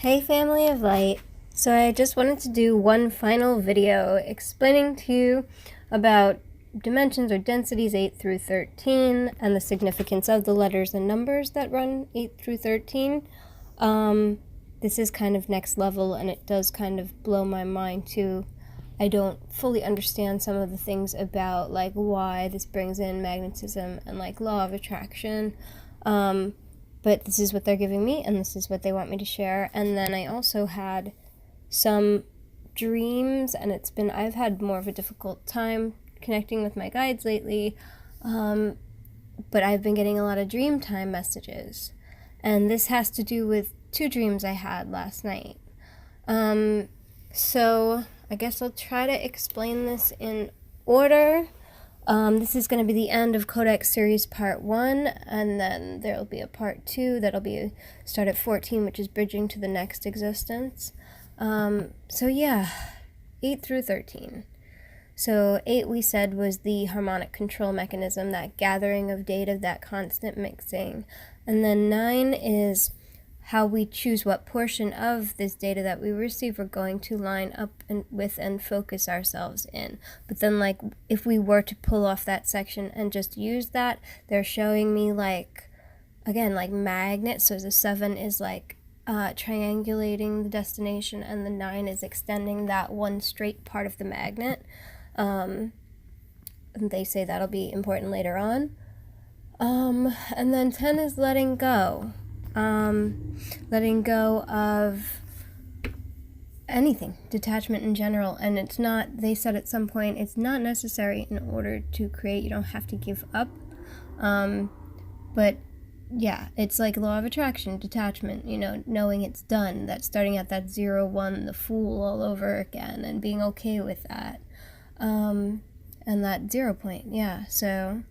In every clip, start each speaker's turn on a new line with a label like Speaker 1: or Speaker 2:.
Speaker 1: Hey family of light, so I just wanted to do one final video explaining to you about dimensions or densities 8 through 13 and the significance of the letters and numbers that run 8 through 13. This is kind of next level and it does kind of blow my mind too. I don't fully understand some of the things about like why this brings in magnetism and like law of attraction. But this is what they're giving me, and this is what they want me to share. And then I also had some dreams, and I've had more of a difficult time connecting with my guides lately, but I've been getting a lot of dream time messages. And this has to do with two dreams I had last night. So I guess I'll try to explain this in order. This is going to be the end of Codex series part 1, and then there'll be a part 2 that'll be start at 14, which is bridging to the next existence. So yeah, 8 through 13. So 8 we said was the harmonic control mechanism, that gathering of data, that constant mixing. And then 9 is how we choose what portion of this data that we receive we're going to line up with and focus ourselves in. But then like if we were to pull off that section and just use that, they're showing me like, again, like magnets. So the 7 is like triangulating the destination, and the 9 is extending that one straight part of the magnet. And they say that'll be important later on. And then 10 is letting go. Letting go of anything, detachment in general. And it's not, they said at some point, it's not necessary in order to create. You don't have to give up. But yeah, it's like law of attraction, detachment, knowing it's done, that starting at that 0, 1, the Fool all over again, and being okay with that. And that 0 point, yeah, so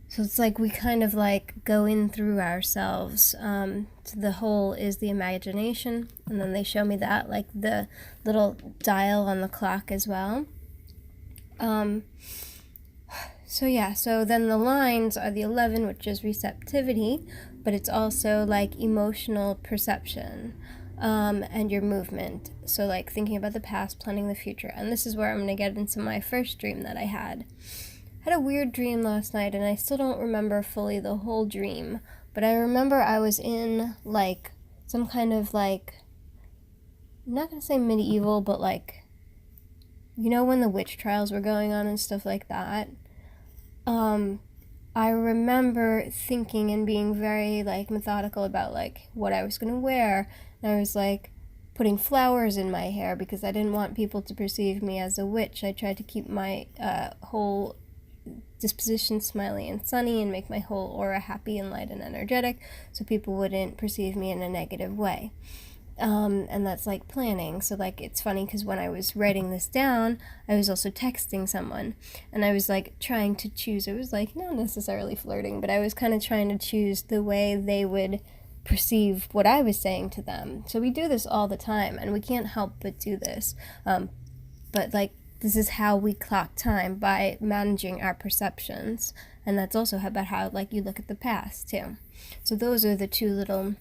Speaker 1: it's like we kind of like go in through ourselves. So the whole is the imagination, and then they show me that, like the little dial on the clock as well. So yeah, so then the lines are the 11, which is receptivity, but it's also like emotional perception, and your movement. So like thinking about the past, planning the future. And this is where I'm going to get into my first dream that I had. I had a weird dream last night, and I still don't remember fully the whole dream, but I remember I was in like some kind of like, I'm not gonna say medieval, but like, when the witch trials were going on and stuff like that. I remember thinking and being very like methodical about like what I was gonna wear, and I was like putting flowers in my hair because I didn't want people to perceive me as a witch. I tried to keep my whole disposition smiley and sunny and make my whole aura happy and light and energetic so people wouldn't perceive me in a negative way. And that's like planning. So like it's funny because when I was writing this down, I was also texting someone, and I was like trying to choose, it was like not necessarily flirting, but I was kind of trying to choose the way they would perceive what I was saying to them. So we do this all the time, and we can't help but do this. But like this is how we clock time, by managing our perceptions. And that's also about how like you look at the past too. So those are the two little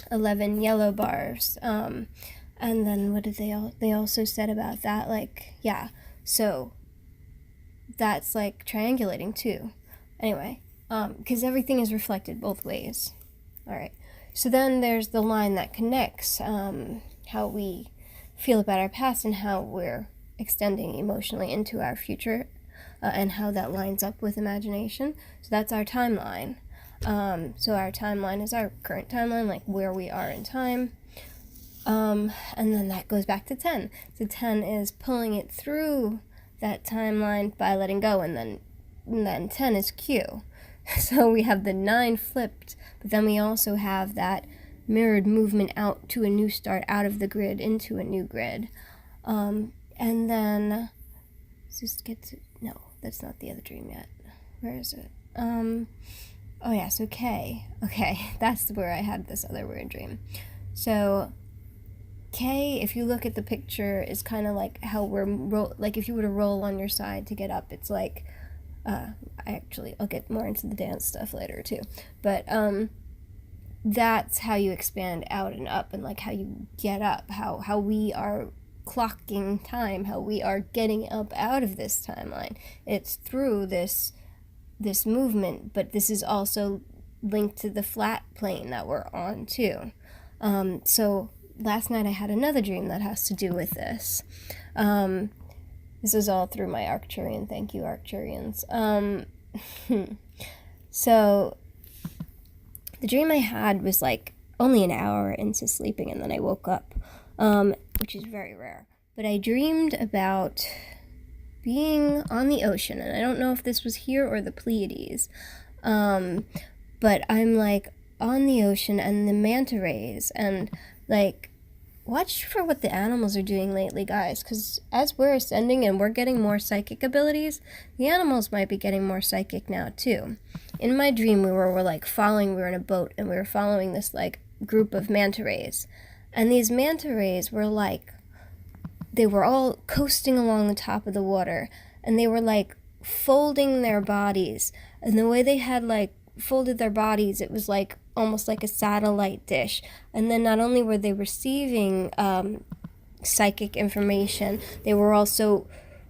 Speaker 1: 11 yellow bars. And then what did they also said about that, like, yeah, so that's like triangulating too. Anyway, because everything is reflected both ways. All right, so then there's the line that connects how we feel about our past and how we're extending emotionally into our future, and how that lines up with imagination. So that's our timeline. So our timeline is our current timeline, like where we are in time. And then that goes back to 10. So 10 is pulling it through that timeline by letting go, and then 10 is Q. So we have the 9 flipped, but then we also have that mirrored movement out to a new start, out of the grid into a new grid. And then, no, that's not the other dream yet. Where is it? Oh yeah, so K. Okay, that's where I had this other weird dream. So, K, if you look at the picture, is kind of like how we're, like if you were to roll on your side to get up, it's like, I'll get more into the dance stuff later too. But, that's how you expand out and up, and like how you get up, how we are clocking time, how we are getting up out of this timeline. It's through this movement, but this is also linked to the flat plane that we're on too. So last night I had another dream that has to do with this. This is all through my Arcturian. Thank you, Arcturians. So the dream I had was like only an hour into sleeping, and then I woke up, which is very rare. But I dreamed about being on the ocean, and I don't know if this was here or the Pleiades, but I'm like on the ocean, and the manta rays, and like, watch for what the animals are doing lately, guys, because as we're ascending and we're getting more psychic abilities, the animals might be getting more psychic now too. In my dream, we were in a boat, and we were following this like group of manta rays, and these manta rays were like, they were all coasting along the top of the water, and they were like folding their bodies, and the way they had like folded their bodies, it was like almost like a satellite dish. And then not only were they receiving psychic information, they were also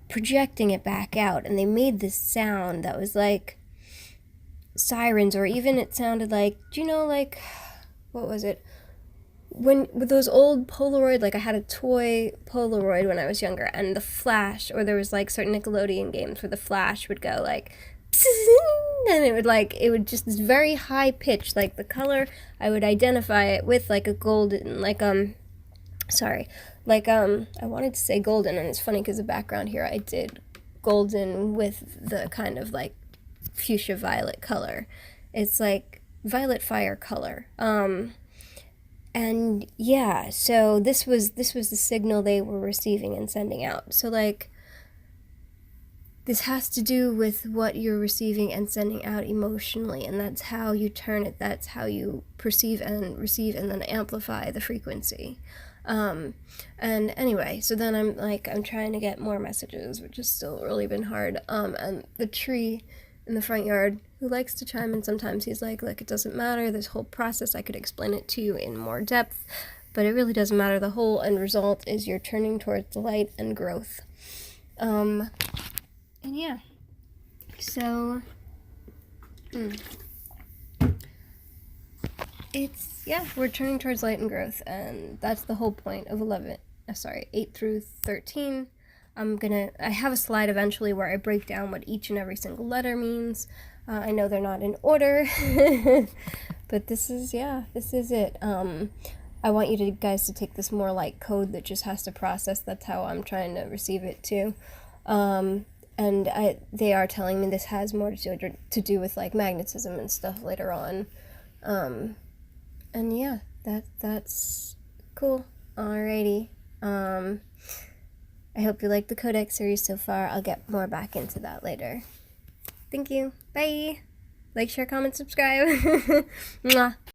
Speaker 1: projecting it back out, and they made this sound that was like sirens, or even it sounded like, do you know, like, what was it, when with those old Polaroid, like I had a toy Polaroid when I was younger, and the flash, or there was like certain Nickelodeon games where the flash would go like and it would just this very high pitch, like the color, I would identify it with like a golden, like I wanted to say golden, and it's funny because the background here I did golden with the kind of like fuchsia violet color. It's like violet fire color. And yeah, so this was the signal they were receiving and sending out. So like, this has to do with what you're receiving and sending out emotionally, and that's how you turn it. That's how you perceive and receive and then amplify the frequency. And anyway, so then I'm trying to get more messages, which has still really been hard. And the tree in the front yard, who likes to chime in sometimes, he's like, look, it doesn't matter. This whole process, I could explain it to you in more depth, but it really doesn't matter. The whole end result is you're turning towards the light and growth. And yeah, so, we're turning towards light and growth, and that's the whole point of 8 through 13. I have a slide eventually where I break down what each and every single letter means. I know they're not in order, but this is it. I want you guys to take this more like code that just has to process. That's how I'm trying to receive it too. And they are telling me this has more to do with like magnetism and stuff later on. And yeah, that's cool. Alrighty. I hope you like the Codex series so far. I'll get more back into that later. Thank you. Bye. Like, share, comment, subscribe. Mwah.